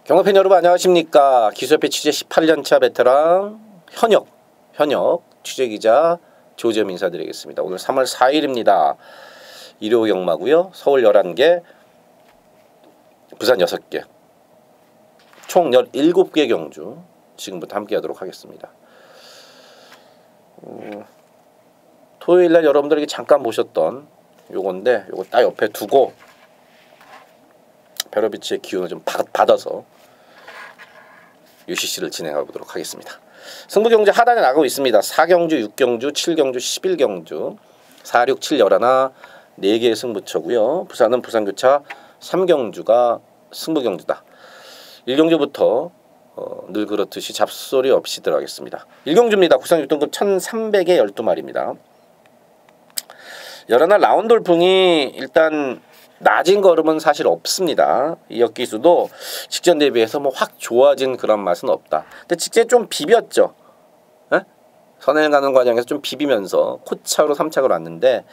경마팬 여러분 안녕하십니까. 기수협회 취재 18년차 베테랑 현역 취재기자 조지엄 인사드리겠습니다. 오늘 3월 4일입니다. 일요 경마고요. 서울 11개, 부산 6개, 총 17개 경주 지금부터 함께하도록 하겠습니다. 토요일날 여러분들에게 잠깐 보셨던 요건데 요거 딱 옆에 두고 벼러비치의 기운을 좀 받아서 UCC를 진행해 보도록 하겠습니다. 승부경주 하단에 나가고 있습니다. 4경주, 6경주, 7경주, 11경주 4, 6, 7, 11 4개의 승부처고요. 부산은 부산교차 3경주가 승부경주다. 1경주부터 늘 그렇듯이 잡소리 없이 들어가겠습니다. 1경주입니다. 국산 6등급 1300에 12마리입니다. 11날 라운드 돌풍이 일단 낮은 걸음은 사실 없습니다. 이역기수도 직전 대비해서 뭐 확 좋아진 그런 맛은 없다. 근데 직전에 좀 비볐죠. 에? 선행 가는 과정에서 좀 비비면서 코차로 3착을 왔는데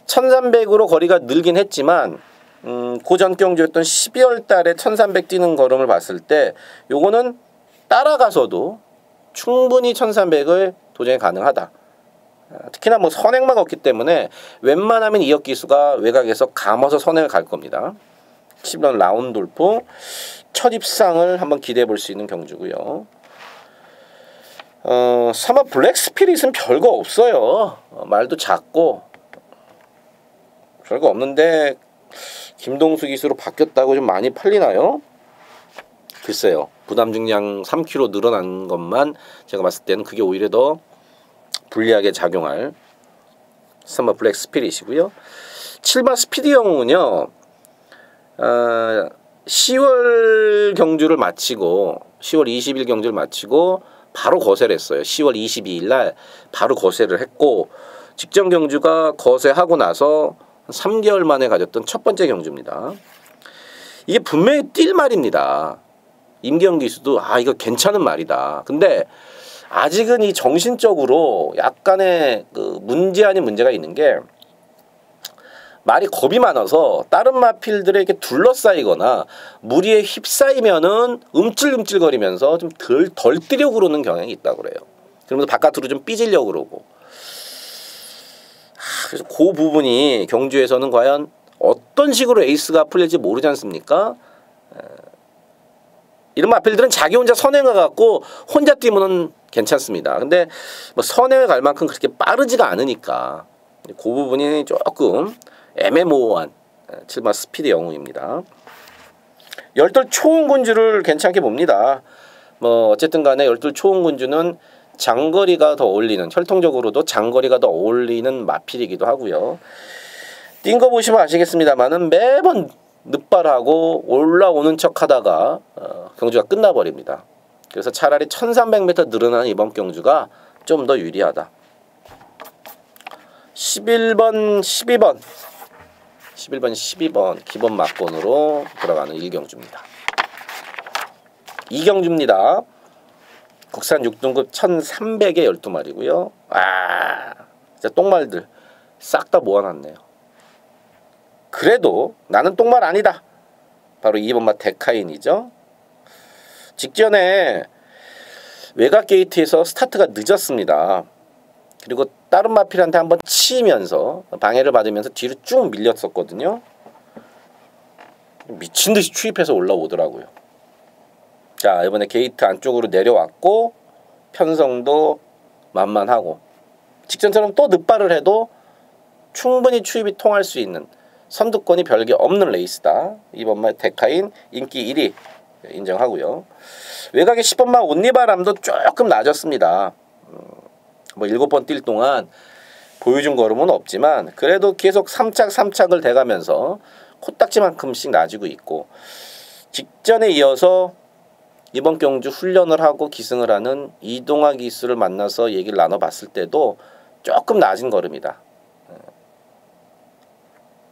1300으로 거리가 늘긴 했지만 고전 경주였던 12월 달에 1300 뛰는 걸음을 봤을 때 요거는 따라가서도 충분히 1300을 도전이 가능하다. 특히나 뭐 선행만 없기 때문에 웬만하면 이역기수가 외곽에서 감아서 선행을 갈 겁니다. 10번 라운드 돌풍 첫 입상을 한번 기대해 볼 수 있는 경주고요. 3번 블랙 스피릿은 별거 없어요. 말도 작고 별거 없는데 김동수 기수로 바뀌었다고 좀 많이 팔리나요? 글쎄요. 부담 중량 3kg 늘어난 것만 제가 봤을 때는 그게 오히려 더 불리하게 작용할 3번 블랙 스피릿이고요. 7번 스피드 영웅은요. 10월 경주를 마치고 10월 20일 경주를 마치고 바로 거세를 했어요. 10월 22일 날 바로 거세를 했고 직전 경주가 거세하고 나서 3개월 만에 가졌던 첫 번째 경주입니다. 이게 분명히 뛸 말입니다. 임기영 기수도 이거 괜찮은 말이다. 근데 아직은 이 정신적으로 약간의 그 문제 아닌 문제가 있는 게 말이 겁이 많아서 다른 마필들에게 둘러싸이거나 무리에 휩싸이면은 움찔움찔거리면서 좀 덜 뛰려고 그러는 경향이 있다고 그래요. 그러면서 바깥으로 좀 삐지려고 그러고. 그래서 그 부분이 경주에서는 과연 어떤 식으로 에이스가 풀릴지 모르지 않습니까? 이런 마필들은 자기 혼자 선행을 갖고 혼자 뛰면은 괜찮습니다. 근데 뭐 선행을 갈 만큼 그렇게 빠르지가 않으니까 그 부분이 조금 애매모호한 7번 스피드 영웅입니다. 열돌 초운군주를 괜찮게 봅니다. 뭐 어쨌든 간에 열돌 초운군주는 장거리가 더 어울리는, 혈통적으로도 장거리가 더 어울리는 마필이기도 하고요. 뛴 거 보시면 아시겠습니다만은 매번 늑발하고 올라오는 척 하다가 경주가 끝나버립니다. 그래서 차라리 1300m 늘어나는 이번 경주가 좀 더 유리하다. 11번, 12번 기본 막번으로 들어가는 1경주입니다. 2경주입니다. 국산 6등급 1300에 12마리고요. 진짜 똥말들 싹 다 모아놨네요. 그래도 나는 똥말 아니다. 바로 2번마 데카인이죠. 직전에 외곽 게이트에서 스타트가 늦었습니다. 그리고 다른 마필한테 한번 치면서 방해를 받으면서 뒤로 쭉 밀렸었거든요. 미친듯이 추입해서 올라오더라고요. 자, 이번에 게이트 안쪽으로 내려왔고 편성도 만만하고 직전처럼 또 늑발을 해도 충분히 추입이 통할 수 있는 선두권이 별게 없는 레이스다. 2번마 데카인 인기 1위 인정하고요. 외곽에 10번마 온리바람도 조금 낮았습니다. 뭐 7번 뛸 동안 보여준 걸음은 없지만 그래도 계속 3착을 대가면서 코딱지만큼씩 낮이고 있고 직전에 이어서 이번 경주 훈련을 하고 기승을 하는 이동화 기수를 만나서 얘기를 나눠봤을 때도 조금 낮은 걸음이다.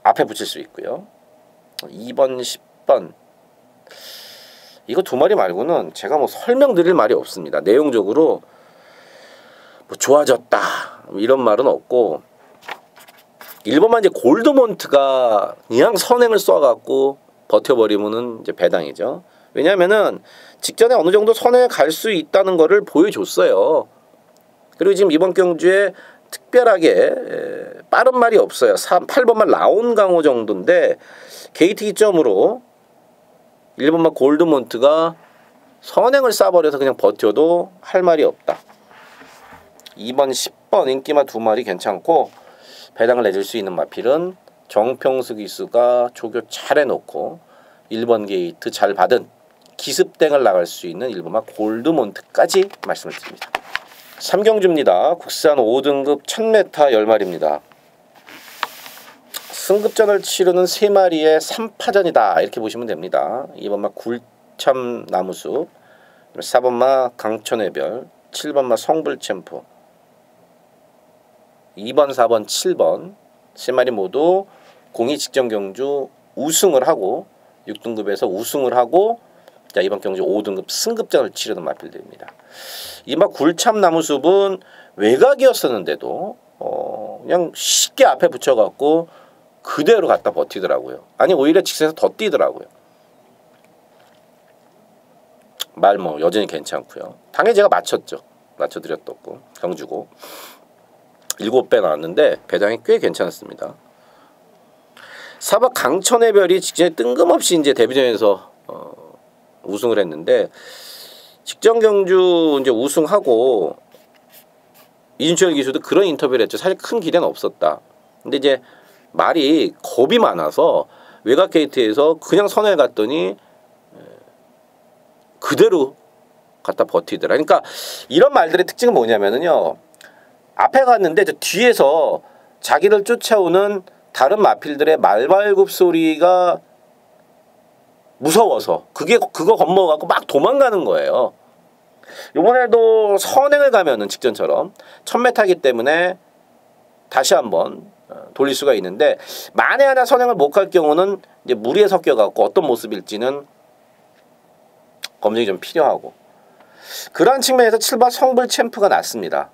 앞에 붙일 수 있고요. 2번, 10번 이거 두 마리 말고는 제가 뭐 설명드릴 말이 없습니다. 내용적으로 뭐 좋아졌다 이런 말은 없고 1번만 이제 골드몬트가 그냥 선행을 쏴갖고 버텨버리면은 이제 배당이죠. 왜냐하면은 직전에 어느 정도 선에 갈 수 있다는 거를 보여줬어요. 그리고 지금 이번 경주에 특별하게 빠른 말이 없어요. 8번말 라온 강호 정도인데 게이트 기점으로 1번말 골드몬트가 선행을 쏴버려서 그냥 버텨도 할 말이 없다. 2번 10번 인기마 2마리 괜찮고 배당을 내줄 수 있는 마필은 정평수 기수가 조교 잘 해놓고 1번 게이트 잘 받은 기습땡을 나갈 수 있는 1번말 골드몬트까지 말씀을 드립니다. 3경주입니다. 국산 5등급 1000m 10마리입니다. 승급전을 치르는 3마리의 3파전이다 이렇게 보시면 됩니다. 2번마 굴참 나무숲, 4번마 강천해별, 7번마 성불챔프, 2번, 4번, 7번 3마리 모두 공이 직전 경주 우승을 하고 6등급에서 우승을 하고 자 이번 경주 5등급 승급전을 치르는 마필들입니다. 이마 굴참 나무숲은 외곽이었었는데도 그냥 쉽게 앞에 붙여갖고 그대로 갖다 버티더라고요. 아니 오히려 직선에서 더 뛰더라고요. 말 뭐 여전히 괜찮고요. 당연히 제가 맞췄죠. 맞춰드렸었고 경주고 7배 나왔는데 배당이 꽤 괜찮았습니다. 4번 강천해별이 직전에 뜬금없이 이제 데뷔전에서 우승을 했는데 직전 경주 이제 우승하고 이준철 기수도 그런 인터뷰를 했죠. 사실 큰 기대는 없었다. 근데 이제 말이 겁이 많아서 외곽 게이트에서 그냥 선을 갔더니 그대로 갖다 버티더라. 그러니까 이런 말들의 특징은 뭐냐면은요. 앞에 갔는데 저 뒤에서 자기를 쫓아오는 다른 마필들의 말발굽 소리가 무서워서 그거 겁먹어갖고 막 도망가는 거예요. 이번에도 선행을 가면은 직전처럼 1000m이기 때문에 다시 한번 돌릴 수가 있는데 만에 하나 선행을 못 갈 경우는 이제 무리에 섞여갖고 어떤 모습일지는 검증이 좀 필요하고 그러한 측면에서 7번 성불 챔프가 낫습니다.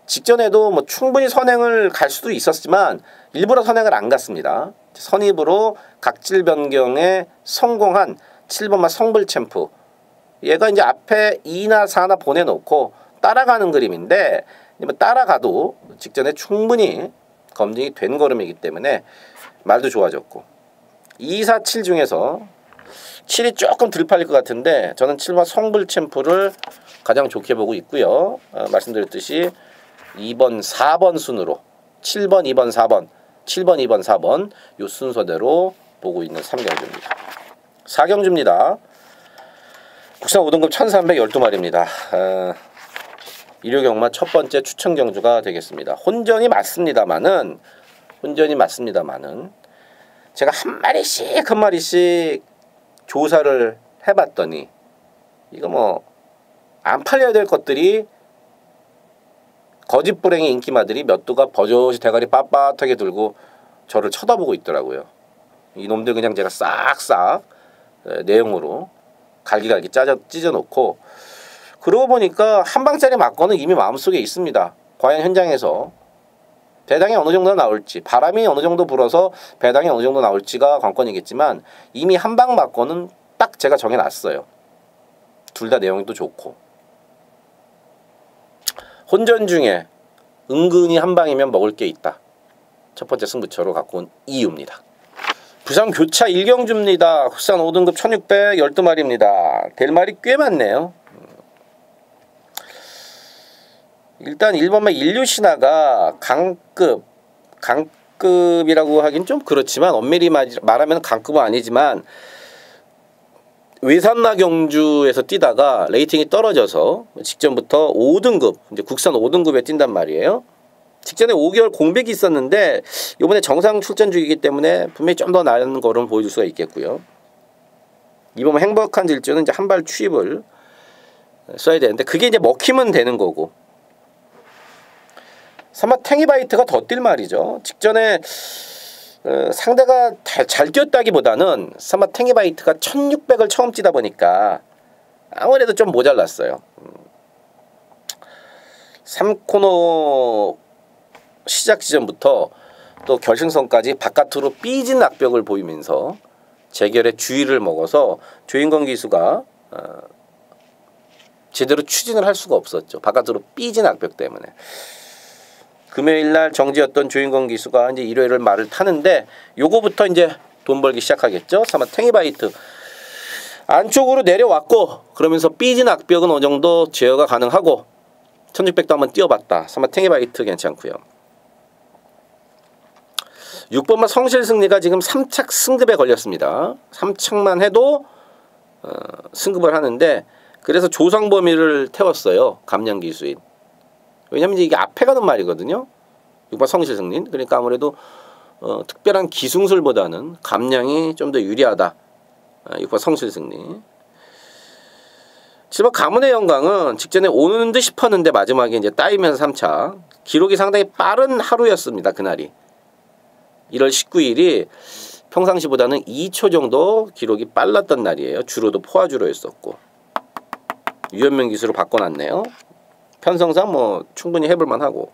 직전에도 뭐 충분히 선행을 갈 수도 있었지만 일부러 선행을 안 갔습니다. 선입으로 각질 변경에 성공한 7번마 성불 챔프 얘가 이제 앞에 2나 4나 보내놓고 따라가는 그림인데 따라가도 직전에 충분히 검증이 된 걸음이기 때문에 말도 좋아졌고 2, 4, 7 중에서 7이 조금 덜 팔릴 것 같은데 저는 7번 성불 챔프를 가장 좋게 보고 있고요. 말씀드렸듯이 2번, 4번 순으로 7번, 2번, 4번 7번, 2번, 4번 요 순서대로 보고 있는 3경주입니다. 4경주입니다. 국산 5등급 1312마리입니다. 일요경마 첫 번째 추천 경주가 되겠습니다. 혼전이 맞습니다만은 제가 한 마리씩 조사를 해봤더니 이거 뭐 안 팔려야 될 것들이 거짓불행의 인기마들이 몇 두가 버젓이 대가리 빳빳하게 들고 저를 쳐다보고 있더라고요. 이놈들 그냥 제가 싹싹 내용으로 갈기갈기 찢어놓고 그러고 보니까 한 방짜리 막건은 이미 마음속에 있습니다. 과연 현장에서 배당이 어느 정도 나올지 바람이 어느 정도 불어서 배당이 어느 정도 나올지가 관건이겠지만 이미 한 방 막건은 딱 제가 정해놨어요. 둘 다 내용이 또 좋고 혼전 중에 은근히 한 방이면 먹을 게 있다. 첫 번째 승부처로 갖고 온 이유입니다. 부산 교차 1경주입니다. 국산 5등급 1612마리입니다. 될 말이 꽤 많네요. 일단 1번마 인류신화가 강급이라고 하긴 좀 그렇지만 엄밀히 말하면 강급은 아니지만 외산나 경주에서 뛰다가 레이팅이 떨어져서 직전부터 5등급 이제 국산 5등급에 뛴단 말이에요. 직전에 5개월 공백이 있었는데 이번에 정상 출전 중이기 때문에 분명히 좀 더 나은 거를 보여줄 수가 있겠고요. 이번 행복한 질주는 이제 한 발 추입을 써야 되는데 그게 이제 먹히면 되는 거고. 사마 탱이바이트가 더 뛸 말이죠. 직전에 상대가 잘 뛰었다기보다는 사마 탱이바이트가 1600을 처음 뛰다 보니까 아무래도 좀 모자랐어요. 3코너 시작 지점부터 또 결승선까지 바깥으로 삐진 낙벽을 보이면서 재결의 주의를 먹어서 조인권 기수가 제대로 추진을 할 수가 없었죠. 바깥으로 삐진 악벽 때문에. 금요일 날 정지였던 조인권 기수가 이제 일요일 말을 타는데 요거부터 이제 돈 벌기 시작하겠죠. 아마 탱이바이트 안쪽으로 내려왔고 그러면서 삐진 악벽은 어느 정도 제어가 가능하고 1600도 한번 뛰어봤다. 아마 탱이바이트 괜찮고요. 6번마 성실승리가 지금 3착 승급에 걸렸습니다. 3착만 해도 승급을 하는데 그래서 조상범위를 태웠어요. 감량기수인. 왜냐면 이제 이게 앞에 가는 말이거든요. 6번 성실승리. 그러니까 아무래도 특별한 기승술보다는 감량이 좀 더 유리하다. 6번 성실승리. 7번 가문의 영광은 직전에 오는 듯 싶었는데 마지막에 이제 따이면서 3차. 기록이 상당히 빠른 하루였습니다. 그날이. 1월 19일이 평상시보다는 2초 정도 기록이 빨랐던 날이에요. 주로도 포화주로였었고. 유연명 기수로 바꿔놨네요. 편성상 뭐 충분히 해볼만 하고.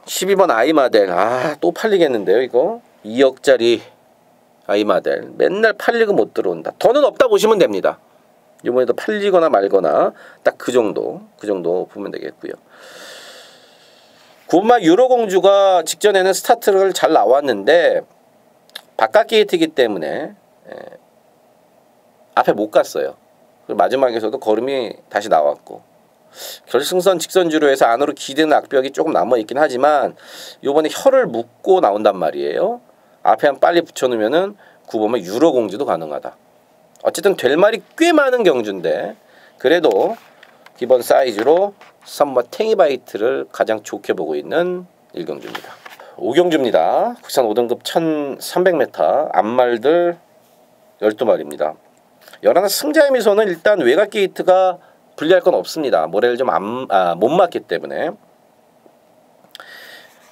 12번 아이마델. 또 팔리겠는데요 이거. 2억짜리 아이마델. 맨날 팔리고 못 들어온다. 더는 없다 보시면 됩니다. 이번에도 팔리거나 말거나 딱 그 정도 보면 되겠고요. 9번마 유로공주가 직전에는 스타트를 잘 나왔는데 바깥 게이트이기 때문에 앞에 못 갔어요. 그리고 마지막에서도 걸음이 다시 나왔고 결승선 직선주로 해서 안으로 기대는 악벽이 조금 남아있긴 하지만 요번에 혀를 묶고 나온단 말이에요. 앞에 한 빨리 붙여놓으면은 9번마 유로공주도 가능하다. 어쨌든 될 말이 꽤 많은 경주인데 그래도 기본 사이즈로 3번 탱이바이트를 가장 좋게 보고 있는 1경주입니다. 5경주입니다. 국산 5등급 1300m 앞말들 12마리입니다. 연하나 승자의 미소는 일단 외곽 게이트가 불리할 건 없습니다. 모래를 좀 못 맞기 때문에.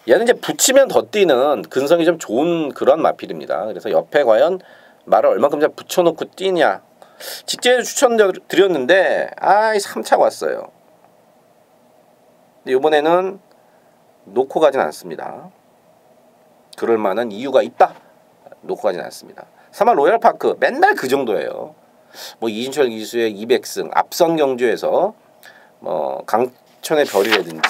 얘는 이제 붙이면 더 뛰는 근성이 좀 좋은 그런 마필입니다. 그래서 옆에 과연 말을 얼만큼 잘 붙여놓고 뛰냐. 직전에 추천드렸는데 3차 왔어요. 근데 이번에는 놓고 가진 않습니다. 그럴 만한 이유가 있다. 놓고 가진 않습니다. 3번 로얄파크 맨날 그 정도예요. 뭐 이진철 기수의 200승 앞선 경주에서 뭐 강천의 별이라든지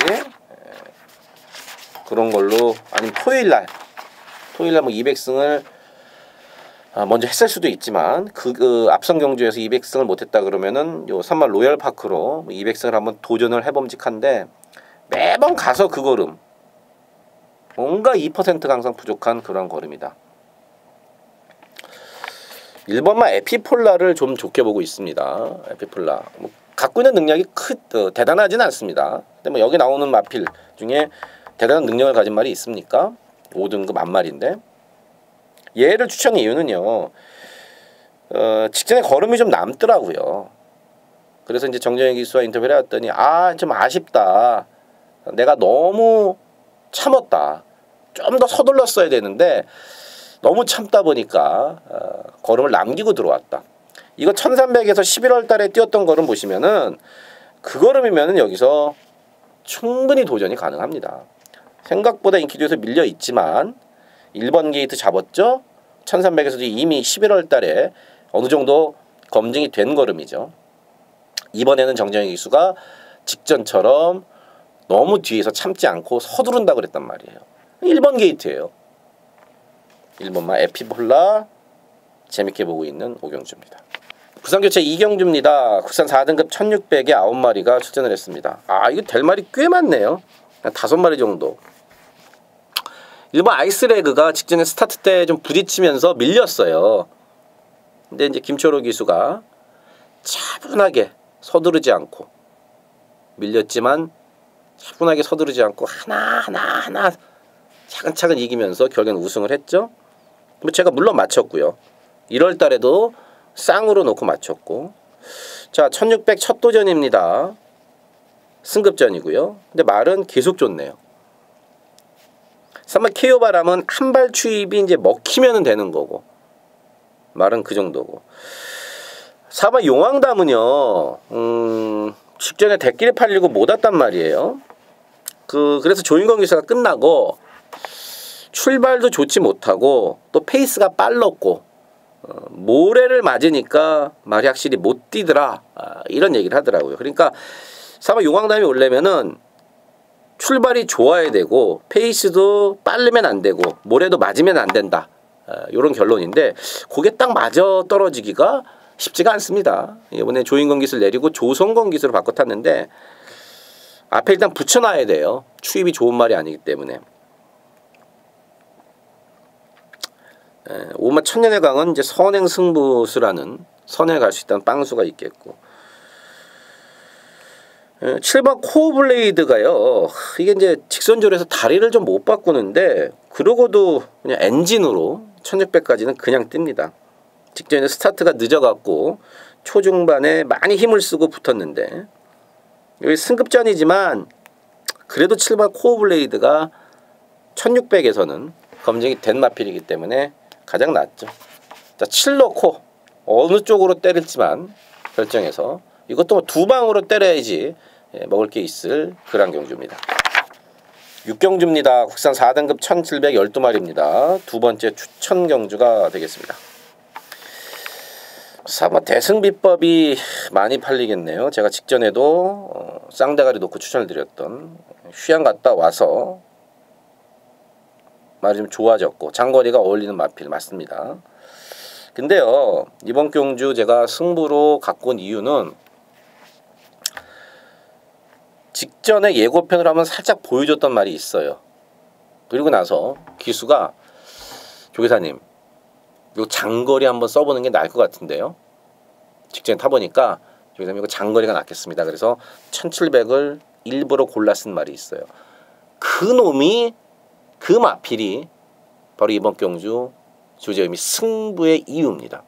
그런 걸로 아니면 토요일날 뭐 200승을 먼저 했을 수도 있지만 그 앞선 경주에서 200승을 못했다 그러면은 요 3번 로얄파크로 200승을 한번 도전을 해봄직한데 매번 가서 그 걸음 뭔가 2% 항상 부족한 그런 걸음이다. 1번마 에피폴라를 좀 좋게 보고 있습니다. 에피폴라 뭐 갖고 있는 능력이 대단하진 않습니다. 근데 뭐 여기 나오는 마필 중에 대단한 능력을 가진 말이 있습니까? 5등급 앞말인데 얘를 추천한 이유는요. 직전에 걸음이 좀 남더라고요. 그래서 이제 정정희 기수와 인터뷰를 해봤더니 좀 아쉽다. 내가 너무 참았다. 좀 더 서둘렀어야 되는데 너무 참다 보니까 걸음을 남기고 들어왔다. 이거 1300에서 11월 달에 뛰었던 걸음 보시면은 그 걸음이면은 여기서 충분히 도전이 가능합니다. 생각보다 인기도에서 밀려 있지만 1번 게이트 잡았죠. 1300에서도 이미 11월 달에 어느 정도 검증이 된 걸음이죠. 이번에는 정정희 기수가 직전처럼 너무 뒤에서 참지 않고 서두른다고 그랬단 말이에요. 1번 게이트예요. 1번마 에피폴라 재밌게 보고 있는 5경주입니다. 부산교체 2경주입니다. 국산 4등급 1600에 9마리가 출전을 했습니다. 이거 될 말이 꽤 많네요. 한 5마리 정도. 1번 아이스레그가 직전에 스타트 때 좀 부딪히면서 밀렸어요. 근데 이제 김초로 기수가 차분하게 서두르지 않고 밀렸지만 차분하게 서두르지 않고 하나 차근차근 이기면서 결국엔 우승을 했죠. 제가 물론 맞췄고요. 1월 달에도 쌍으로 놓고 맞췄고. 자, 1600 첫 도전입니다. 승급전이고요. 근데 말은 계속 좋네요. 3번 케이오바람은 한 발 추입이 이제 먹히면 되는 거고. 말은 그 정도고. 4번 용왕담은요. 직전에 대끼리 팔리고 못 왔단 말이에요. 그래서 조인권 기사가 끝나고 출발도 좋지 못하고 또 페이스가 빨랐고 모래를 맞으니까 말이 확실히 못 뛰더라. 이런 얘기를 하더라고요. 그러니까 사마 용왕담이 오려면은 출발이 좋아야 되고 페이스도 빠르면 안 되고 모래도 맞으면 안 된다. 이런 결론인데 그게 딱 맞아 떨어지기가 쉽지가 않습니다. 이번에 조인건 기술 내리고 조성건 기술을 바꿔 탔는데 앞에 일단 붙여놔야 돼요. 추입이 좋은 말이 아니기 때문에. 오마 천년의 강은 이제 선행 승부수라는 선행에 갈 수 있다는 빵수가 있겠고 7번 코어블레이드가요. 이게 이제 직선조리에서 다리를 좀 못 바꾸는데 그러고도 그냥 엔진으로 1600까지는 그냥 뜹니다. 직전에 스타트가 늦어갖고 초중반에 많이 힘을 쓰고 붙었는데 여기 승급전이지만 그래도 7번 코어블레이드가 1600에서는 검증이 된 마필이기 때문에 가장 낫죠. 자, 7로 코 어느 쪽으로 때릴지만 결정해서 이것도 뭐 두 방으로 때려야지 먹을 게 있을 그런 경주입니다. 6경주입니다. 국산 4등급 1712마리입니다. 두 번째 추천 경주가 되겠습니다. 사마 대승비법이 많이 팔리겠네요. 제가 직전에도 쌍대가리 놓고 추천을 드렸던 휴양 갔다 와서 말이 좀 좋아졌고 장거리가 어울리는 마필 맞습니다. 근데요 이번 경주 제가 승부로 갖고 온 이유는 직전에 예고편을 하면 살짝 보여줬던 말이 있어요. 그리고 나서 기수가 조계사님 이거 장거리 한번 써보는 게 나을 것 같은데요. 직전에 타보니까 조계사님 이거 장거리가 낫겠습니다. 그래서 1700을 일부러 골라 쓴 말이 있어요. 그 놈이 그 마필이 바로 이번 경주 주제의미 승부의 이유입니다.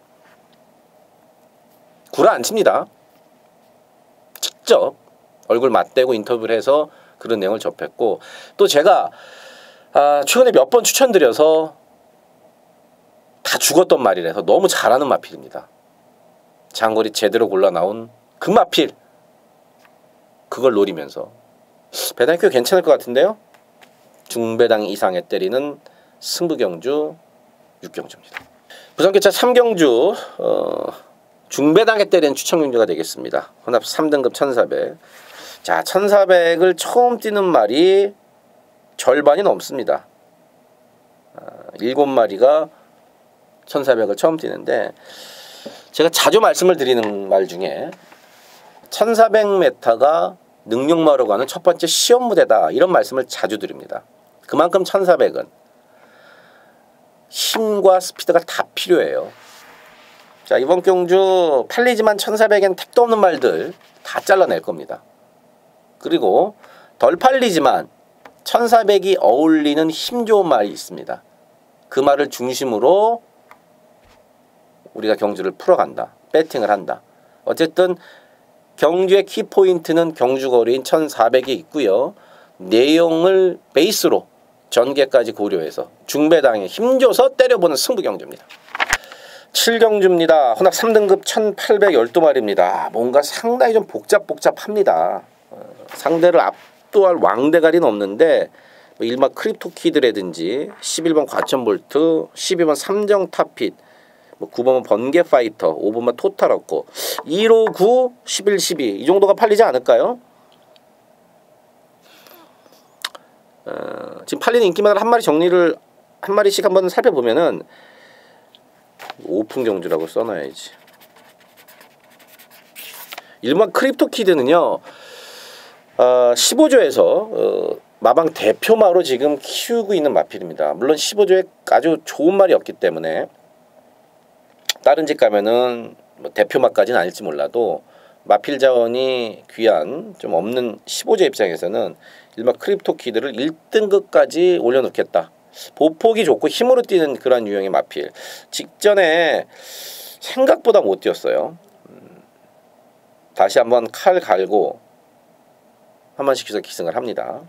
구라 안 칩니다. 직접 얼굴 맞대고 인터뷰를 해서 그런 내용을 접했고 또 제가 최근에 몇 번 추천드려서 다 죽었던 말이라서 너무 잘하는 마필입니다. 장거리 제대로 골라 나온 그 마필 그걸 노리면서 배당이 꽤 괜찮을 것 같은데요. 중배당 이상에 때리는 승부경주 6경주입니다. 부산기차 3경주 중배당에 때리는 추천경주가 되겠습니다. 혼합 3등급 1400. 자 1400을 처음 뛰는 말이 절반이 넘습니다. 7마리가 1400을 처음 뛰는데 제가 자주 말씀을 드리는 말 중에 1400m가 능력마로 가는 첫 번째 시험 무대다 이런 말씀을 자주 드립니다. 그만큼 1400은 힘과 스피드가 다 필요해요. 자 이번 경주 팔리지만 1400엔 택도 없는 말들 다 잘라낼 겁니다. 그리고 덜 팔리지만 1400이 어울리는 힘 좋은 말이 있습니다. 그 말을 중심으로 우리가 경주를 풀어간다. 배팅을 한다. 어쨌든 경주의 키포인트는 경주거리인 1400이 있고요. 내용을 베이스로 전개까지 고려해서 중배당에 힘줘서 때려보는 승부경주입니다. 7경주입니다. 혼합 3등급 1812마리입니다. 뭔가 상당히 좀 복잡합니다. 상대를 압도할 왕대가리는 없는데 일마 크립토키드라든지 11번 과천볼트, 12번 삼정타핏, 9번은 번개파이터, 5번만 토탈없고 1, 5, 9, 11, 12 이 정도가 팔리지 않을까요? 지금 팔리는 인기마다 한 마리 정리를 한 마리씩 한번 살펴보면은 오픈 경주라고 써놔야지. 일반 크립토키드는요 15조에서 마방 대표마로 지금 키우고 있는 마필입니다. 물론 15조에 아주 좋은 말이 없기 때문에 다른 집 가면은 뭐 대표마까지는 아닐지 몰라도 마필 자원이 귀한 좀 없는 15조 입장에서는 일반 크립토키드를 1등급까지 올려놓겠다. 보폭이 좋고 힘으로 뛰는 그런 유형의 마필. 직전에 생각보다 못 뛰었어요. 다시 한번 칼 갈고 한 번씩 해서 기승을 합니다.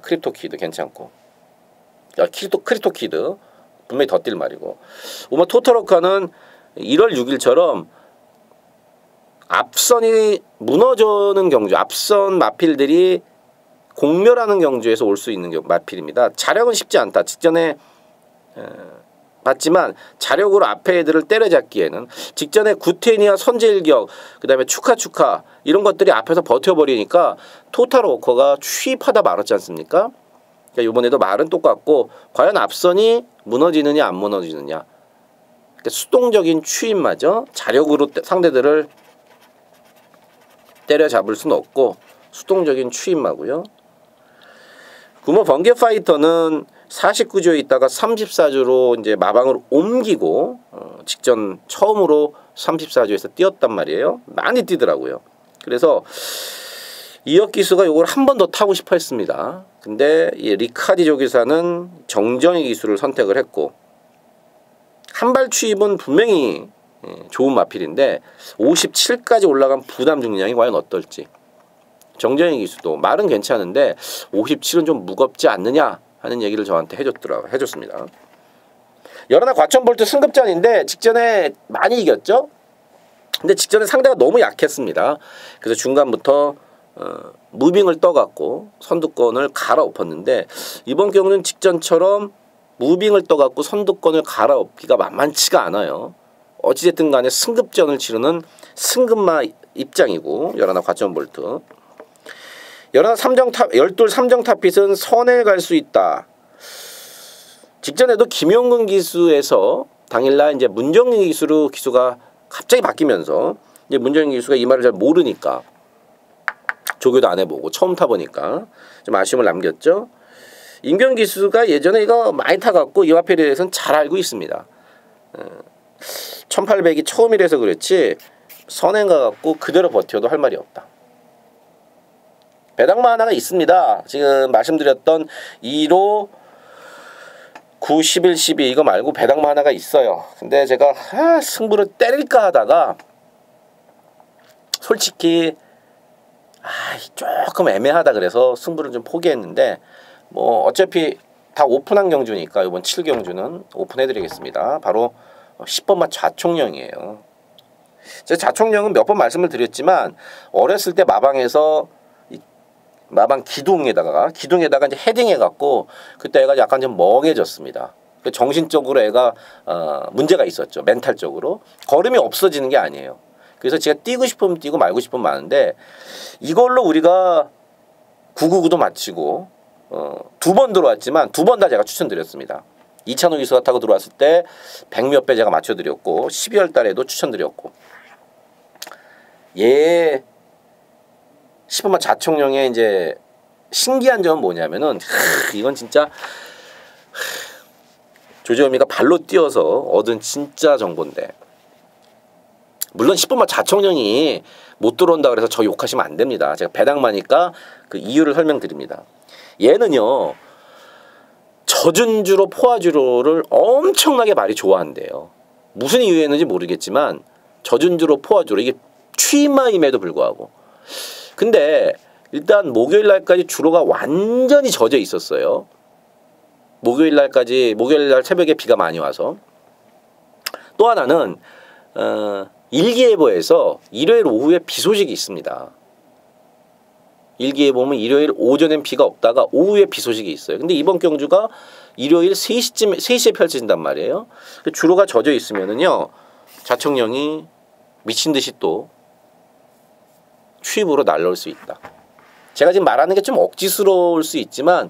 크립토키드 괜찮고 크립토키드 분명히 더 뛸 말이고 오마 토토로카는 1월 6일처럼 앞선이 무너져는 경주 앞선 마필들이 공멸하는 경주에서 올 수 있는 마필입니다. 자력은 쉽지 않다. 직전에 봤지만 자력으로 앞에 애들을 때려잡기에는 직전에 구테니아 선제일격 그다음에 축하 이런 것들이 앞에서 버텨버리니까 토탈 워커가 취입하다 말았지 않습니까? 그러니까 이번에도 말은 똑같고 과연 앞선이 무너지느냐 안 무너지느냐. 그러니까 수동적인 추임마저 자력으로 상대들을 때려잡을 수는 없고 수동적인 추임마고요. 구모 번개 파이터는 49조에 있다가 34조로 이제 마방을 옮기고 직전 처음으로 34조에서 뛰었단 말이에요. 많이 뛰더라고요. 그래서 이역 기수가 이걸 한 번 더 타고 싶어 했습니다. 근데 이 리카디 조기사는 정정의 기수를 선택을 했고 한발 추입은 분명히 좋은 마필인데 57까지 올라간 부담 중량이 과연 어떨지. 정정의 기수도 말은 괜찮은데 57은 좀 무겁지 않느냐 하는 얘기를 저한테 해줬습니다. 열하나 과천볼트 승급전인데 직전에 많이 이겼죠. 근데 직전에 상대가 너무 약했습니다. 그래서 중간부터 무빙을 떠갖고 선두권을 갈아엎었는데 이번 경우는 직전처럼 무빙을 떠갖고 선두권을 갈아엎기가 만만치가 않아요. 어찌됐든 간에 승급전을 치르는 승급마 입장이고 열하나 과천볼트. 열하나 열둘 삼정탑핏은 선에 갈 수 있다. 직전에도 김용근 기수에서 당일날 이제 문정인 기수로 기수가 갑자기 바뀌면서 이제 문정인 기수가 이 말을 잘 모르니까 조교도 안 해보고 처음 타보니까 좀 아쉬움을 남겼죠. 임경 기수가 예전에 이거 많이 타갖고 이 마필에 대해서는 잘 알고 있습니다. 1800이 처음이라서 그렇지 선행 가갖고 그대로 버텨도 할 말이 없다. 배당마 하나가 있습니다. 지금 말씀드렸던 2로 9, 11, 12 이거 말고 배당마 하나가 있어요. 근데 제가 승부를 때릴까 하다가 솔직히 조금 애매하다 그래서 승부를 좀 포기했는데 뭐 어차피 다 오픈한 경주니까 이번 7경주는 오픈해드리겠습니다. 바로 10번마 좌총령이에요. 제가 좌총령은 몇 번 말씀을 드렸지만 어렸을 때 마방에서 마방 기둥에다가 이제 헤딩해갖고 그때 애가 약간 좀 멍해졌습니다. 정신적으로 애가 문제가 있었죠. 멘탈적으로 걸음이 없어지는 게 아니에요. 그래서 제가 뛰고 싶으면 뛰고 말고 싶으면 마는데 이걸로 우리가 999도 마치고 2번 들어왔지만 2번 다 제가 추천드렸습니다. 이찬호 기수가 타고 들어왔을 때 100몇 배 제가 맞춰드렸고 12월 달에도 추천드렸고 얘 10번마 좌총령의 이제 신기한 점은 뭐냐면은 이건 진짜 조재호미가 발로 뛰어서 얻은 진짜 정보인데 물론 10번마 좌총령이 못 들어온다 그래서 저 욕하시면 안 됩니다. 제가 배당마니까 그 이유를 설명드립니다. 얘는요 저준주로 포화주로를 엄청나게 말이 좋아한대요. 무슨 이유였는지 모르겠지만 저준주로 포화주로 이게 취마임에도 불구하고 근데 일단 목요일날까지 주로가 완전히 젖어 있었어요. 목요일날 새벽에 비가 많이 와서. 또 하나는 일기예보에서 일요일 오후에 비 소식이 있습니다. 일기에 보면 일요일 오전엔 비가 없다가 오후에 비 소식이 있어요. 근데 이번 경주가 일요일 3시에 펼쳐진단 말이에요. 주로가 젖어 있으면은요 좌총령이 미친 듯이 또 추입으로 날라올 수 있다. 제가 지금 말하는 게 좀 억지스러울 수 있지만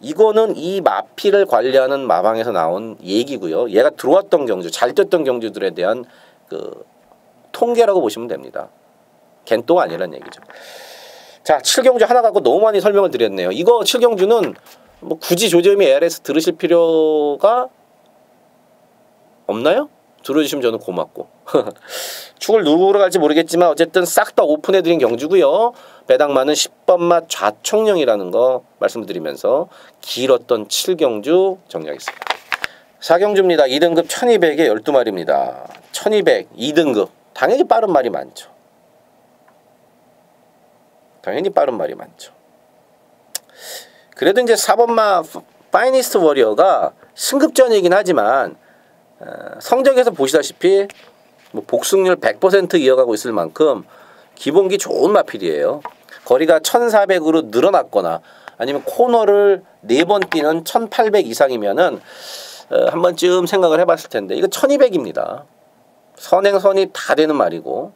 이거는 이 마필을 관리하는 마방에서 나온 얘기고요. 얘가 들어왔던 경주, 잘 뛰었던 경주들에 대한 그 통계라고 보시면 됩니다. 겐또가 아니라는 얘기죠. 자, 7경주 하나 갖고 너무 많이 설명을 드렸네요. 이거 7경주는 뭐 굳이 조재미 ARS 들으실 필요가 없나요? 들어주시면 저는 고맙고. 축을 누구로 갈지 모르겠지만 어쨌든 싹 다 오픈해드린 경주고요. 배당마는 10번마 좌총령이라는 거 말씀드리면서 길었던 7경주 정리하겠습니다. 4경주입니다. 2등급 1200에 12마리입니다. 1200 2등급 당연히 빠른 말이 많죠. 당연히 빠른 말이 많죠. 그래도 이제 4번마 파이니스트 워리어가 승급전이긴 하지만 성적에서 보시다시피 뭐 복승률 100% 이어가고 있을 만큼 기본기 좋은 마필이에요. 거리가 1400으로 늘어났거나 아니면 코너를 4번 뛰는 1800 이상이면은 한 번쯤 생각을 해봤을 텐데 이거 1200입니다. 선행선이 다 되는 말이고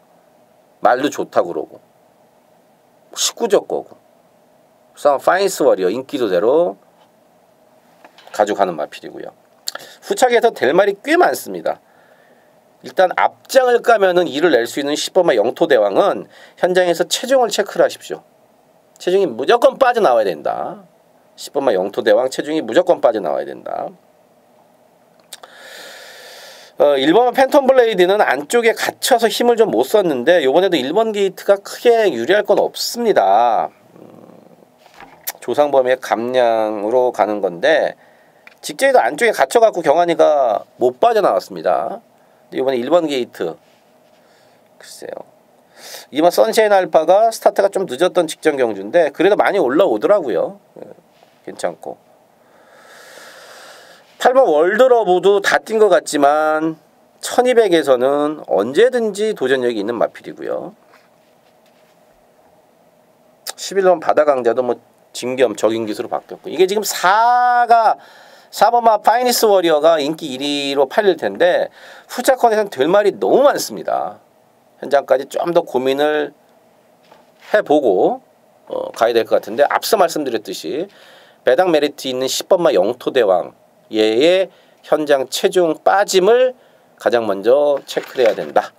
말도 좋다고 그러고 식구적 거고 파이니스 워리어 인기도대로 가져가는 마필이고요. 후착에서 될 말이 꽤 많습니다. 일단 앞장을 까면은 이를 낼 수 있는 10번마 영토대왕은 현장에서 체중을 체크를 하십시오. 체중이 무조건 빠져나와야 된다. 10번마 영토대왕 체중이 무조건 빠져나와야 된다. 1번마 팬텀 블레이드는 안쪽에 갇혀서 힘을 좀 못 썼는데 이번에도 1번 게이트가 크게 유리할 건 없습니다. 조상범위의 감량으로 가는 건데 직전에도 안쪽에 갇혀갖고 경환이가 못 빠져나왔습니다. 이번에 1번 게이트 글쎄요. 이번 선샤인 알파가 스타트가 좀 늦었던 직전 경주인데 그래도 많이 올라오더라고요. 괜찮고 8번 월드러브도 다 뛴 것 같지만 1200에서는 언제든지 도전력이 있는 마필이고요. 11번 바다강자도 뭐 진겸 적인 기수로 바뀌었고 이게 지금 4번마 파이니스 워리어가 인기 1위로 팔릴 텐데 후차권에서는 될 말이 너무 많습니다. 현장까지 좀 더 고민을 해보고 가야 될 것 같은데 앞서 말씀드렸듯이 배당 메리트 있는 10번마 영토대왕 얘의 현장 체중 빠짐을 가장 먼저 체크를 해야 된다.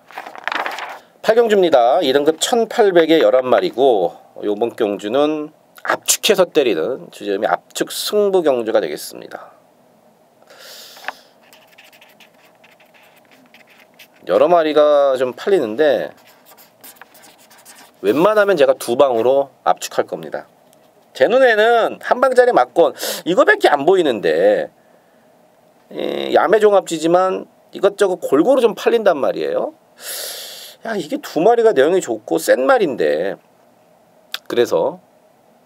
8경주입니다. 1등급 1800에 11마리고 요번 경주는 압축해서 때리는 주점이 압축 승부 경주가 되겠습니다. 여러 마리가 좀 팔리는데 웬만하면 제가 2방으로 압축할 겁니다. 제 눈에는 한 방짜리 막권 이거밖에 안 보이는데 야매종합지지만 이것저것 골고루 좀 팔린단 말이에요. 야 이게 2마리가 내용이 좋고 센 말인데 그래서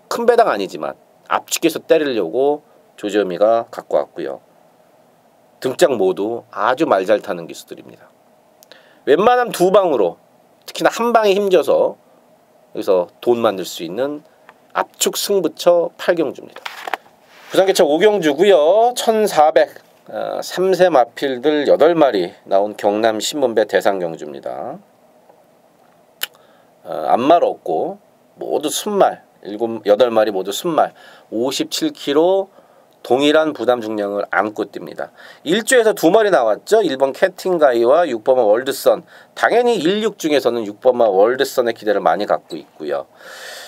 큰 배당 아니지만 압축해서 때리려고 조지어미가 갖고 왔고요. 등짝 모두 아주 말 잘 타는 기수들입니다. 웬만하면 2방으로 특히나 한 방에 힘줘서 여기서 돈 만들 수 있는 압축 승부처 8경주입니다. 부산개차 5경주고요. 1400 3세 마필들 8마리 나온 경남 신문배 대상경주입니다. 앞말 없고 모두 순말 8마리 모두 순말 57kg 동일한 부담 중량을 안고 뜁니다. 1주에서 2마리 나왔죠. 1번 캣팅가이와 6번마 월드선. 당연히 16 중에서는 6번마 월드선의 기대를 많이 갖고 있고요.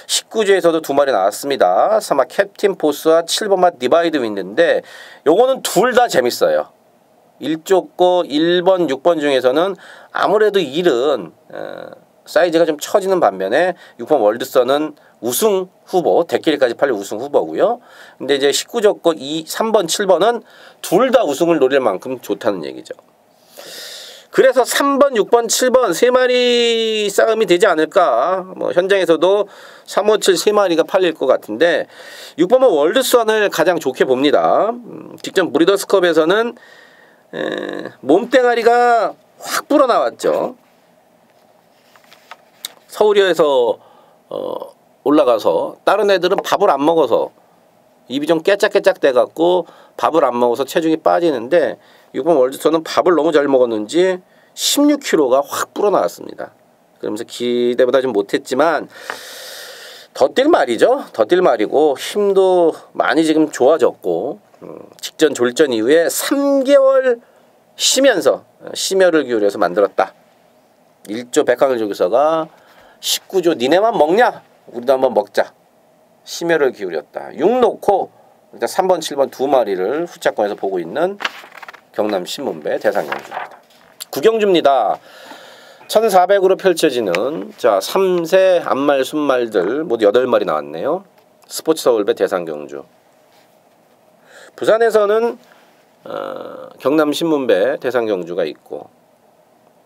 19주에서도 2마리 나왔습니다. 3마 캡틴 포스와 7번마 디바이드 윈드인데 요거는 둘 다 재밌어요. 1조 거 1번, 6번 중에서는 아무래도 1은 사이즈가 좀 처지는 반면에 6번 월드선은 우승 후보, 대끼리까지 팔릴 우승 후보고요. 근데 이제 19조 거 3번, 7번은 둘 다 우승을 노릴 만큼 좋다는 얘기죠. 그래서 3번, 6번, 7번 3마리 싸움이 되지 않을까. 뭐 현장에서도 3, 5, 7 3마리가 팔릴 것 같은데 6번은 월드선을 가장 좋게 봅니다. 직전 브리더스컵에서는 몸땡아리가 확 불어나왔죠. 서울이어에서 올라가서 다른 애들은 밥을 안 먹어서 입이 좀 깨짝깨짝 돼갖고 밥을 안 먹어서 체중이 빠지는데 이번 월드선은 밥을 너무 잘 먹었는지 16kg가 확 불어나왔습니다. 그러면서 기대보다 좀 못했지만 더 뛸 말이죠. 더 뛸 말이고 힘도 많이 지금 좋아졌고 직전 졸전 이후에 3개월 쉬면서 심혈을 기울여서 만들었다. 1조 백항일 조교서가 19조 니네만 먹냐? 우리도 한번 먹자. 심혈을 기울였다. 6 놓고 일단 3번, 7번 2마리를 후차권에서 보고 있는 경남 신문배 대상경주입니다. 9경주입니다. 1400으로 펼쳐지는 자 3세 앞말 순말들 모두 8마리 나왔네요. 스포츠 서울배 대상경주. 부산에서는 경남 신문배 대상경주가 있고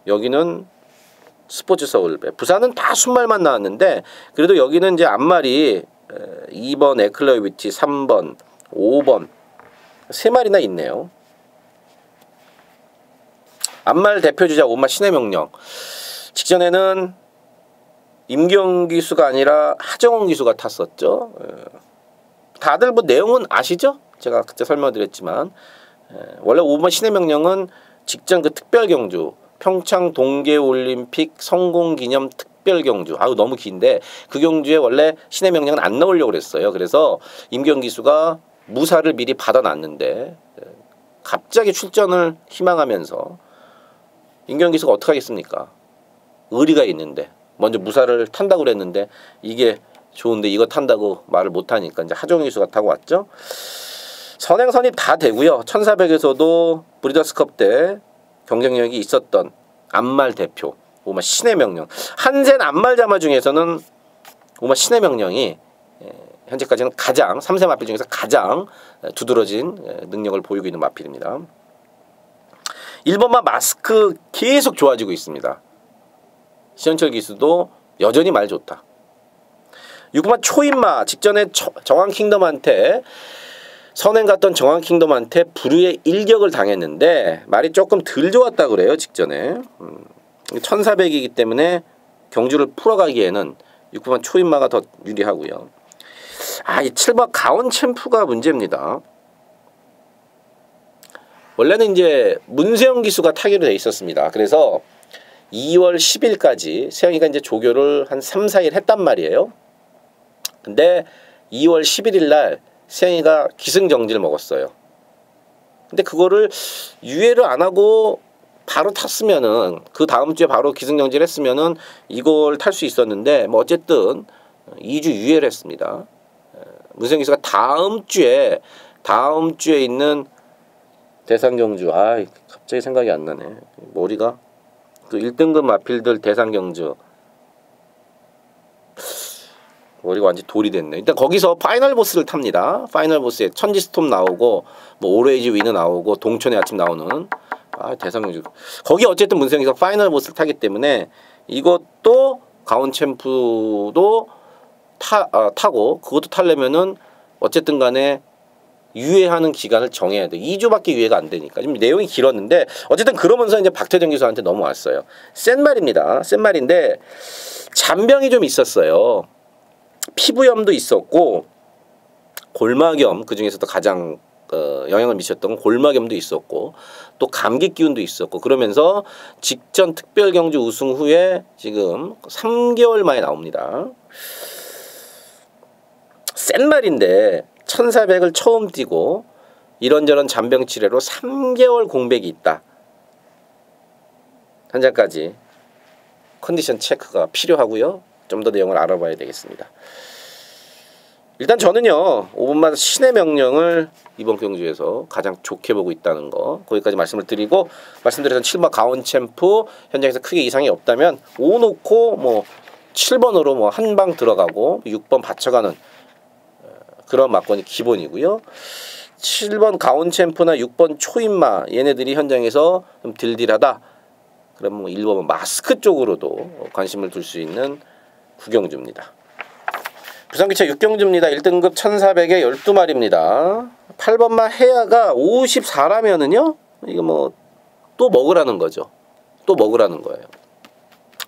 여기는 스포츠 서울배. 부산은 다 순말만 나왔는데 그래도 여기는 이제 앞말이 2번 에클러위티, 3번, 5번 3마리나 있네요. 앞말 대표주자 5마 신의 명령. 직전에는 임경 기수가 아니라 하정원 기수가 탔었죠. 다들 뭐 내용은 아시죠? 제가 그때 설명드렸지만 원래 5번 신의 명령은 직전 그 특별 경주 평창 동계올림픽 성공기념 특별 경주 아유 너무 긴데 그 경주에 원래 신의 명령은 안 나오려고 그랬어요. 그래서 임경기수가 무사를 미리 받아놨는데 갑자기 출전을 희망하면서 임경기수가 어떻게 하겠습니까? 의리가 있는데 먼저 무사를 탄다고 그랬는데 이게 좋은데 이거 탄다고 말을 못하니까 이제 하종기수가 타고 왔죠. 선행 선입 다 되고요. 1400에서도 브리더스컵 때 경쟁력이 있었던 안말 대표 오마 신의 명령 한센 안말 자마 중에서는 오마 신의 명령이 현재까지는 가장 3세 마필 중에서 가장 두드러진 능력을 보이고 있는 마필입니다. 1번마 마스크 계속 좋아지고 있습니다. 시현철 기수도 여전히 말 좋다. 6번마 초인마 직전에 정황킹덤한테 선행 갔던 정황킹덤한테 불의의 일격을 당했는데 말이 조금 덜 좋았다 그래요. 직전에 1400이기 때문에 경주를 풀어가기에는 6번마 초인마가 더 유리하고요. 이 7번 가온 챔프가 문제입니다. 원래는 이제 문세영 기수가 타기로 돼 있었습니다. 그래서 2월 10일까지 세영이가 이제 조교를 한 3, 4일 했단 말이에요. 근데 2월 11일 날 세영이가 기승정지를 먹었어요. 근데 그거를 유예를 안 하고 바로 탔으면은 그 다음 주에 바로 기승정지를 했으면은 이걸 탈 수 있었는데 뭐 어쨌든 2주 유예를 했습니다. 문세영 기수가 다음 주에 있는 대상경주 갑자기 생각이 안 나네. 머리가 그 1등급 마필들 대상경주 머리가 완전 돌이 됐네. 일단 거기서 파이널 보스를 탑니다. 파이널 보스에 천지스톰 나오고 뭐 오레이지 위너 나오고 동천의 아침 나오는 대상경주 거기 어쨌든 문세영이가 파이널 보스를 타기 때문에 이것도 가온 챔프도 타고 그것도 타려면은 어쨌든 간에 유예하는 기간을 정해야 돼. 2주밖에 유예가 안 되니까. 지금 내용이 길었는데 어쨌든 그러면서 이제 박태정 기수한테 넘어왔어요. 센 말입니다. 센 말인데 잔병이 좀 있었어요. 피부염도 있었고 골막염 그 중에서도 가장 영향을 미쳤던 골막염도 있었고 또 감기 기운도 있었고 그러면서 직전 특별경주 우승 후에 지금 3개월 만에 나옵니다. 센 말인데 1400을 처음 뛰고 이런저런 잔병 치레로 3개월 공백이 있다. 현재까지 컨디션 체크가 필요하고요. 좀 더 내용을 알아봐야 되겠습니다. 일단 저는요 5번마다 신의 명령을 이번 경주에서 가장 좋게 보고 있다는 거 거기까지 말씀을 드리고 말씀드렸던 7번 가온 챔프 현장에서 크게 이상이 없다면 5 놓고 뭐 7번으로 뭐 한 방 들어가고 6번 받쳐가는 그런 막건이 기본이고요. 7번 가온 챔프나 6번 초인마 얘네들이 현장에서 좀 딜딜하다. 그럼 뭐 1번 마스크 쪽으로도 관심을 둘 수 있는 구경주입니다. 부산기차 6경주입니다. 1등급 1400에 12마리입니다. 8번마 해야가 54라면은요. 이거 뭐 또 먹으라는 거죠. 또 먹으라는 거예요.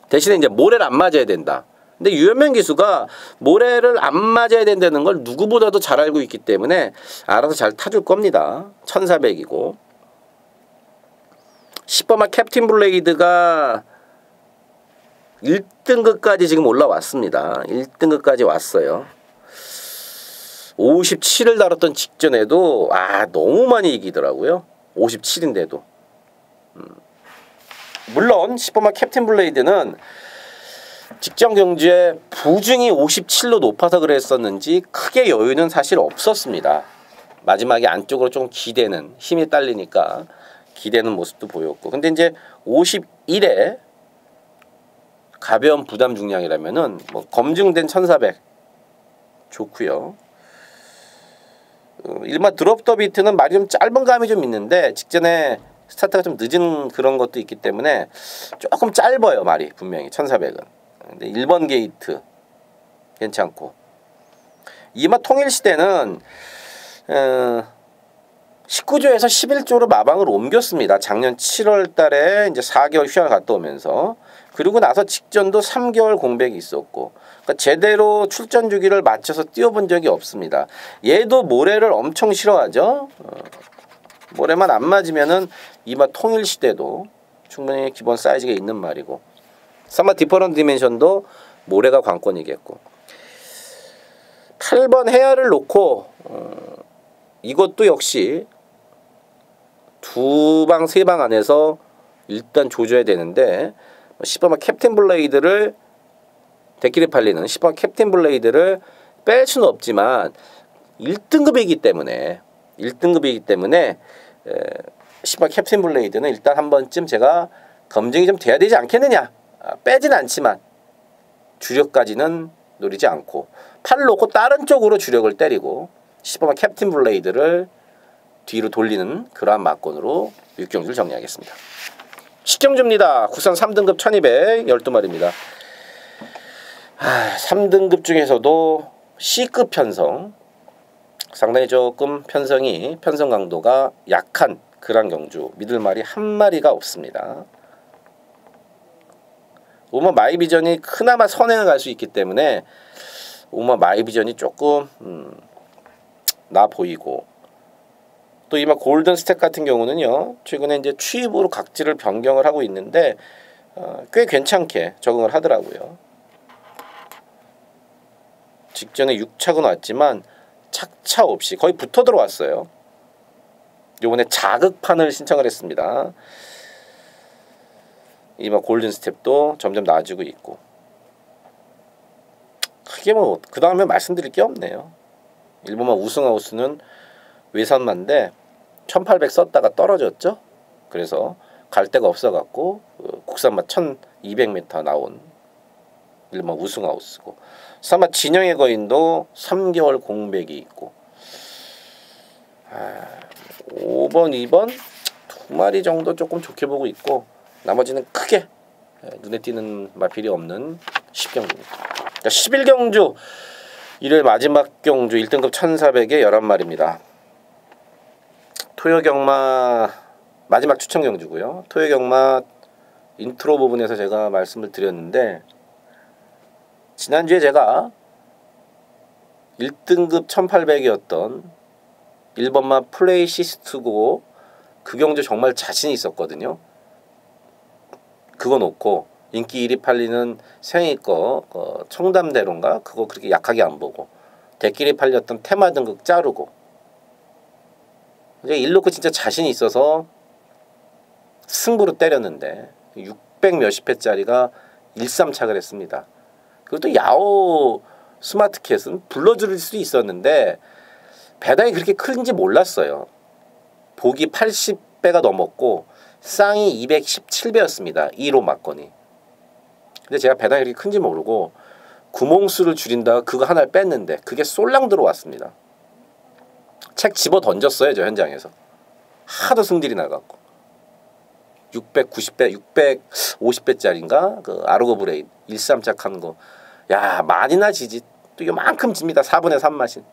대신에 이제 모래를 안 맞아야 된다. 근데 유현명 기수가 모래를 안 맞아야 된다는 걸 누구보다도 잘 알고 있기 때문에 알아서 잘 타줄 겁니다. 1400이고 10번마 캡틴 블레이드가 1등급까지 지금 올라왔습니다. 1등급까지 왔어요. 57을 다뤘던 직전에도 너무 많이 이기더라고요. 57인데도 물론 10번마 캡틴 블레이드는 직전 경주에 부중이 57로 높아서 그랬었는지 크게 여유는 사실 없었습니다. 마지막에 안쪽으로 좀 기대는 힘이 딸리니까 기대는 모습도 보였고 근데 이제 51에 가벼운 부담 중량이라면은 뭐 검증된 1400 좋고요. 일마 드롭 더 비트는 말이 좀 짧은 감이 좀 있는데 직전에 스타트가 좀 늦은 그런 것도 있기 때문에 조금 짧아요. 말이 분명히 1400은. 근데 1번 게이트 괜찮고 2마 통일시대는 19조에서 11조로 마방을 옮겼습니다. 작년 7월 달에 이제 4개월 휴양을 갔다 오면서 그리고 나서 직전도 3개월 공백이 있었고, 그러니까 제대로 출전 주기를 맞춰서 뛰어본 적이 없습니다. 얘도 모래를 엄청 싫어하죠. 모래만 안 맞으면은 이마 통일시대도 충분히 기본 사이즈가 있는 말이고, 사마 디퍼런트 디멘션도 모래가 관건이겠고, 8번 헤아를 놓고 이것도 역시 2방 3방 안에서 일단 조져야 되는데, 10번 캡틴 블레이드를 데끼리 팔리는 10번 캡틴 블레이드를 뺄 수는 없지만 1등급이기 때문에 10번 캡틴 블레이드는 일단 한 번쯤 제가 검증이 좀 돼야 되지 않겠느냐. 빼진 않지만 주력까지는 노리지 않고 팔을 놓고 다른 쪽으로 주력을 때리고 10번 캡틴 블레이드를 뒤로 돌리는 그러한 막건으로 6경주를 정리하겠습니다. 식경주입니다. 국산 3등급 1200 12마리입니다. 3등급 중에서도 C급 편성, 상당히 조금 편성 강도가 약한 그런 경주, 믿을말이 한 마리가 없습니다. 오마 마이비전이 그나마 선행을 갈 수 있기 때문에 오마 마이비전이 조금 나 보이고, 또 이마 골든 스택 같은 경우는요, 최근에 이제 취입으로 각질을 변경을 하고 있는데 꽤 괜찮게 적응을 하더라고요. 직전에 6착은 왔지만 착차 없이 거의 붙어 들어왔어요. 요번에 자극판을 신청을 했습니다. 이마 골든 스텝도 점점 나아지고 있고, 크게 뭐 그 다음에 말씀드릴 게 없네요. 일본만 우승하우스는 외선만데 1800 썼다가 떨어졌죠. 그래서 갈 데가 없어갖고 국산맛 1200m 나온 일본 우승하우스고, 사마 진영의 거인도 3개월 공백이 있고, 5번, 2번 2마리 정도 조금 좋게 보고 있고, 나머지는 크게 눈에 띄는 마필이 없는 10경주입니다. 11경주 일요일 마지막 경주 1등급 1400에 11마리입니다. 토요경마 마지막 추천 경주고요. 토요경마 인트로 부분에서 제가 말씀을 드렸는데, 지난주에 제가 1등급 1800이었던 1번마 플레이시스트고 그 경주 정말 자신이 있었거든요. 그거 놓고 인기 1위 팔리는 생이 거 청담대로인가 그거 그렇게 약하게 안 보고 대끼리 팔렸던 테마 등급 자르고, 이제 1놓고 진짜 자신이 있어서 승부로 때렸는데 600 몇십 회짜리가 13착을 했습니다. 그것도 야오 스마트캣은 불러줄 수 있었는데 배당이 그렇게 큰지 몰랐어요. 복이 80배가 넘었고 쌍이 217배였습니다. 1호 막건이. 근데 제가 배당이 그렇게 큰지 모르고 구멍수를 줄인다가 그거 하나를 뺐는데 그게 쏠랑 들어왔습니다. 책 집어 던졌어요. 저 현장에서. 하도 승질이 나갖고 690배, 650배짜리인가 그 아르고 브레인 13짝 한 거, 야 많이나 지지. 또 이만큼 집니다. 4분의 3 마신.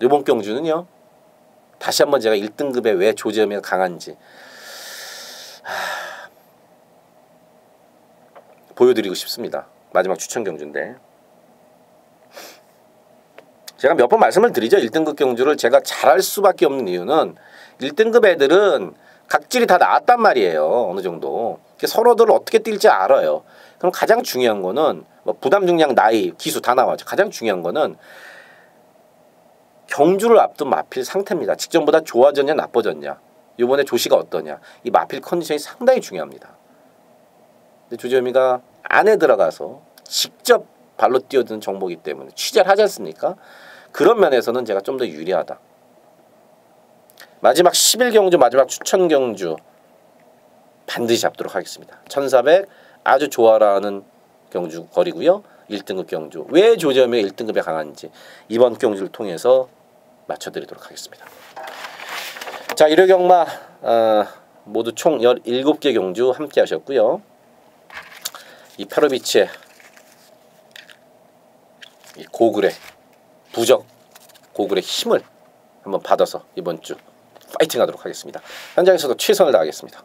이번 경주는요, 다시 한번 제가 1등급에 왜 조지엄이 강한지 보여드리고 싶습니다. 마지막 추천 경주인데, 제가 몇 번 말씀을 드리죠. 1등급 경주를 제가 잘할 수밖에 없는 이유는 1등급 애들은 각질이 다 나왔단 말이에요. 어느 정도 서로들 어떻게 뛸지 알아요. 그럼 가장 중요한 거는 뭐 부담 중량, 나이, 기수 다 나와죠. 가장 중요한 거는 경주를 앞둔 마필 상태입니다. 직전보다 좋아졌냐 나빠졌냐, 이번에 조시가 어떠냐, 이 마필 컨디션이 상당히 중요합니다. 근데 조지엄이가 안에 들어가서 직접 발로 뛰어드는 종목이기 때문에 취재를 하지 않습니까? 그런 면에서는 제가 좀 더 유리하다. 마지막 11경주 마지막 추천 경주 반드시 잡도록 하겠습니다. 1400 아주 좋아라는 경주 거리고요. 1등급 경주. 왜 조지엄이 1등급에 강한지 이번 경주를 통해서 맞춰드리도록 하겠습니다. 자, 일요경마 모두 총 17개 경주 함께 하셨고요. 이 페로비치의 이 고글의 부적 고글의 힘을 한번 받아서 이번 주 파이팅 하도록 하겠습니다. 현장에서도 최선을 다하겠습니다.